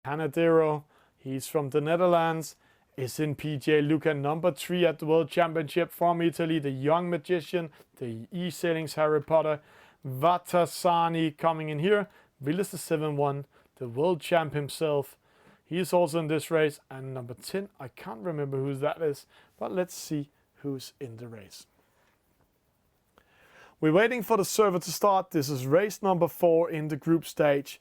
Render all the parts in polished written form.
Panadero, he's from the Netherlands. SNPJ Luca, number 3 at the World Championship from Italy, the young magician, the e-sailing's Harry Potter. Vatasani coming in here. Villas the 7-1, the world champ himself. He is also in this race. And number 10, I can't remember who that is, but let's see who's in the race. We're waiting for the server to start. This is race number 4 in the group stage.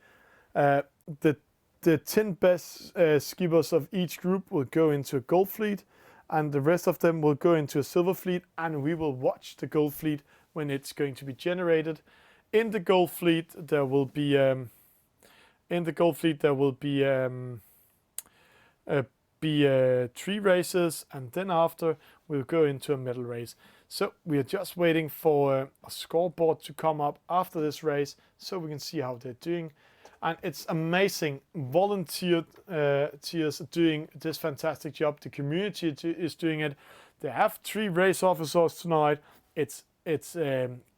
The 10 best skippers of each group will go into a gold fleet, and the rest of them will go into a silver fleet, and we will watch the gold fleet when it's going to be generated. In the gold fleet there will be 3 races, and then after we'll go into a medal race. So we are just waiting for a scoreboard to come up after this race so we can see how they're doing. And it's amazing. Volunteers are doing this fantastic job. The community is doing it. They have 3 race officers tonight. It's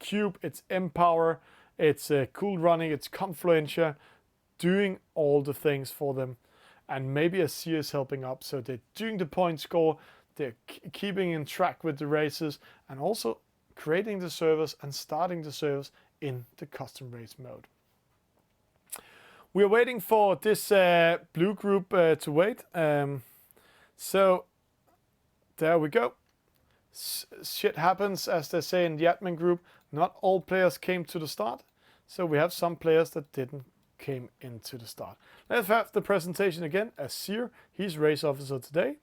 Cube, it's Empower, it's Cool Running, it's Confluentia, doing all the things for them. And maybe a Seer is helping up. So they're doing the point score. They're keeping in track with the races and also creating the servers and starting the servers in the custom race mode. We are waiting for this blue group to wait. So there we go. Shit happens, as they say in the admin group. Not all players came to the start. So we have some players that didn't came into the start. Let's have the presentation again. Asir, he's race officer today.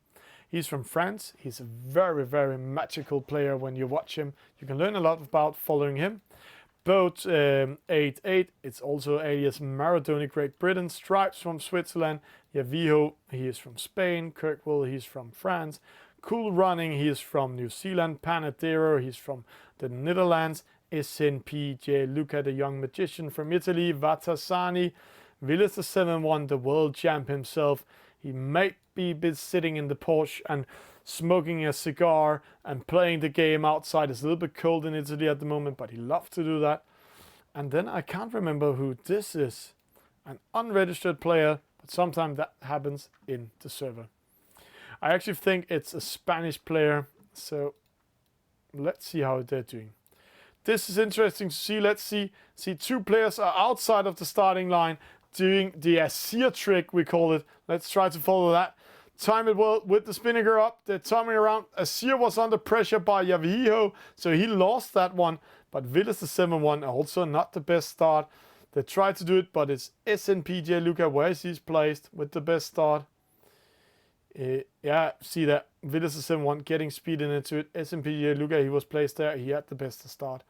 He's from France. He's a very, very magical player when you watch him. You can learn a lot about following him. Boat 88, it's also alias Maradoni, Great Britain. Stripes from Switzerland. Yaviho, he is from Spain. Kirkwell, he's from France. Cool Running, he is from New Zealand. Panadero, he's from the Netherlands. SNPJ Luca, the young magician from Italy. Vatasani, Villas the 7-1, the world champ himself. He may be sitting in the Porsche and smoking a cigar and playing the game outside. It's a little bit cold in Italy at the moment, but he loves to do that. And then I can't remember who this is. An unregistered player, but sometimes that happens in the server. I actually think it's a Spanish player, so let's see how they're doing. This is interesting to see. Let's see 2 players are outside of the starting line doing the Asir trick, we call it. Let's try to follow that. Time it well with the spinnaker up. They're turning around. Asir was under pressure by Yaviho, so he lost that one. But Villas the 7-1, also not the best start. They tried to do it, but it's SNPJ Luca, where he's placed with the best start. Yeah, see that. Villas the 7-1 getting speed into it. SNPJ Luca, he was placed there. He had the best start.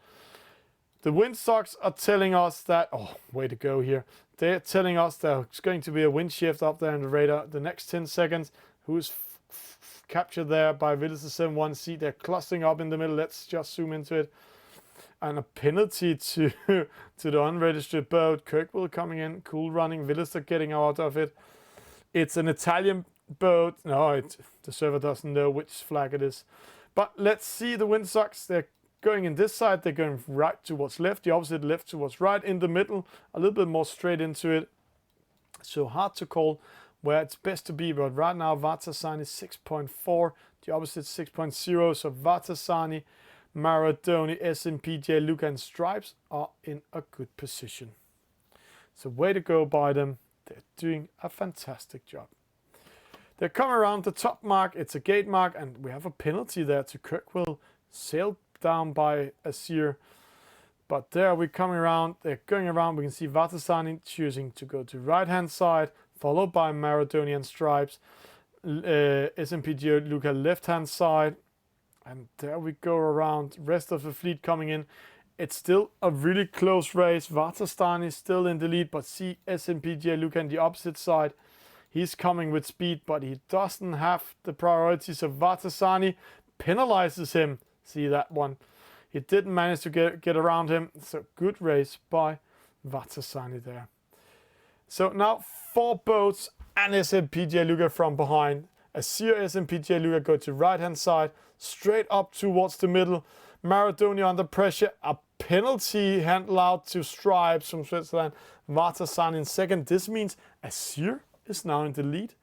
The windstocks are telling us that, oh, way to go here. They're telling us there's going to be a wind shift up there in the radar. The next 10 seconds, who's captured there by Villas the 7-1. See, they're clustering up in the middle. Let's just zoom into it. And a penalty to the unregistered boat. Kirkwell coming in, Cool Running. Villas are getting out of it. It's an Italian boat. No, the server doesn't know which flag it is. But let's see the windstocks. They're going in this side, they're going right towards left, the opposite left towards right, in the middle, a little bit more straight into it. So hard to call where it's best to be, but right now Vatasani is 6.4, the opposite 6.0, so Vatasani, Maradoni, SNPJ, Luca and Stripes are in a good position. So way to go by them, they're doing a fantastic job. They come around the top mark, it's a gate mark, and we have a penalty there to Kirkwell, sailed down by Asir, but there we're coming around, they're going around. We can see Vatasani choosing to go to right hand side, followed by Maradoni and Stripes. SNPJ Luca left hand side, and there we go around. Rest of the fleet coming in. It's still a really close race. Vatasani is still in the lead, but see SNPJ Luca on the opposite side. He's coming with speed, but he doesn't have the priority, so Vatasani penalizes him. See that one. He didn't manage to get around him. So good race by Vatasani there. So now 4 boats and SNPJ Luca from behind. Asir, SNPJ Luca go to right hand side, straight up towards the middle. Maradoni under pressure. A penalty handed out to Stripes from Switzerland. Vatasani in second. This means Asir is now in the lead.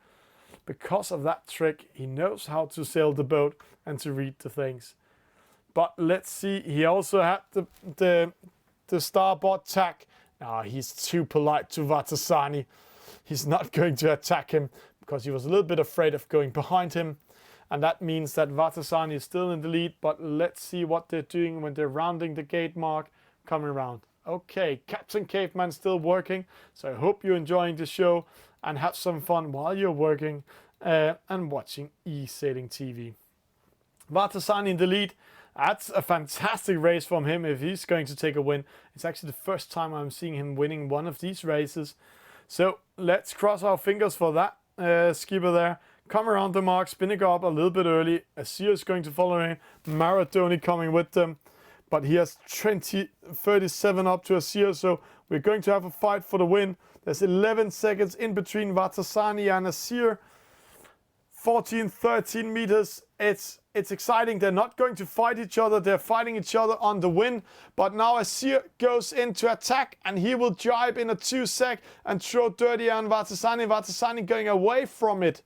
Because of that trick, he knows how to sail the boat and to read the things. But let's see, he also had the starboard tack. Now he's too polite to Vatasani. He's not going to attack him because he was a little bit afraid of going behind him. And that means that Vatasani is still in the lead, but let's see what they're doing when they're rounding the gate mark, coming around. Okay, Captain Caveman still working, so I hope you're enjoying the show and have some fun while you're working and watching e-sailing TV. Vatasani in the lead. That's a fantastic race from him if he's going to take a win. It's actually the first time I'm seeing him winning one of these races. So let's cross our fingers for that skipper there. Come around the mark, spinning up a little bit early. Asir is going to follow him. Maradoni coming with them. But he has 37 up to Asir, so we're going to have a fight for the win. There's 11 seconds in between Vatasani and Asir. 14, 13 meters. It's exciting. They're not going to fight each other. They're fighting each other on the win. But now Asir goes into attack and he will jibe in a 2-sec and throw dirty on Vatasani. Vatasani going away from it.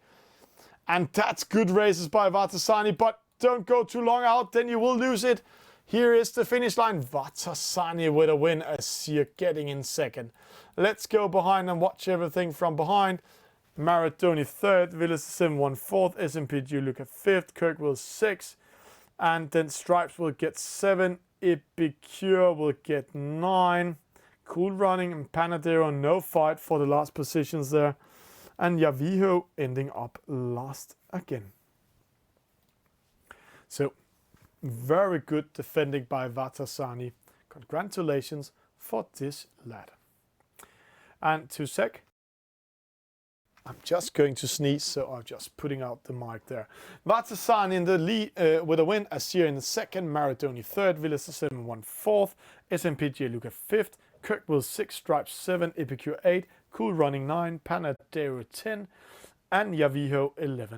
And that's good races by Vatasani, but don't go too long out, then you will lose it. Here is the finish line. Vatasani with a win, Asir getting in second. Let's go behind and watch everything from behind. Maradoni third, Villas 7-1 fourth, SMP Luca fifth, Kirkwell 6th, and then Stripes will get 7, Epicure will get 9. Cool Running and Panadero, no fight for the last positions there. And Yaviho ending up last again. So, very good defending by Vatasani. Congratulations for this lad. And 2-sec. I'm just going to sneeze, so I'm just putting out the mic there. Vatasani in the lead with a win. Asir in the second. Maradoni third. Villas 7-1 fourth. SMPG Luca fifth. Kirkwell 6, Stripes 7, Epicure 8, Cool Running 9, Panadero 10, and Yaviho 11.